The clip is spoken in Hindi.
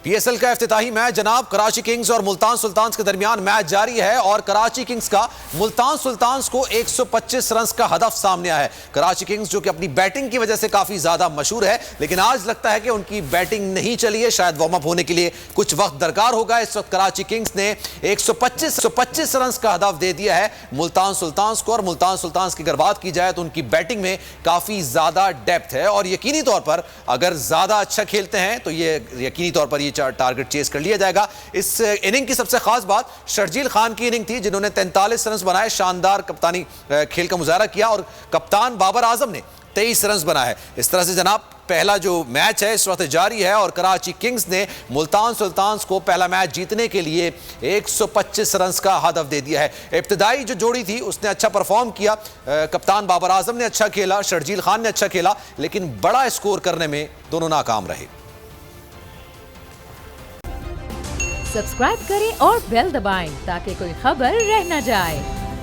पीएसएल का इफ्तिताही मैच जनाब कराची किंग्स और मुल्तान सुल्तान्स के दरमियान मैच जारी है और कराची किंग्स का मुल्तान सुल्तान्स को 125 रन का हदफ सामने आया है। कराची किंग्स जो कि अपनी बैटिंग की वजह से काफी ज्यादा मशहूर है, लेकिन आज लगता है कि उनकी बैटिंग नहीं चली है, शायद वार्म अप होने के लिए कुछ वक्त दरकार होगा। इस वक्त कराची किंग्स ने 125 रन का हदफ दे दिया है मुल्तान सुल्तान्स को, और मुल्तान सुल्तान्स की अगर बात की जाए तो उनकी बैटिंग में काफी ज्यादा डेप्थ है और यकीनी तौर पर अगर ज्यादा अच्छा खेलते हैं तो ये यकीनी तौर पर टारगेट चेस कर लिया जाएगा। इस इनिंग की सबसे खास बात शर्जील खान की इनिंग थी, जिन्होंने 43 रन बनाए, शानदार कप्तानी खेल का मुजाहरा किया और कप्तान बाबर आजम ने 23 रन बनाए। इस तरह से जनाब पहला जो मैच है इस वक्त जारी है और कराची किंग्स ने मुल्तान सुल्तान्स को पहला मैच जीतने के लिए 125 रन का हदफ दे दिया है। इब्तिदाई जो जोड़ी थी उसने अच्छा परफॉर्म किया, कप्तान बाबर आजम ने अच्छा खेला, शर्जील खान ने अच्छा खेला, लेकिन बड़ा स्कोर करने में दोनों नाकाम रहे। सब्सक्राइब करें और बेल दबाएं ताकि कोई खबर रह न जाए।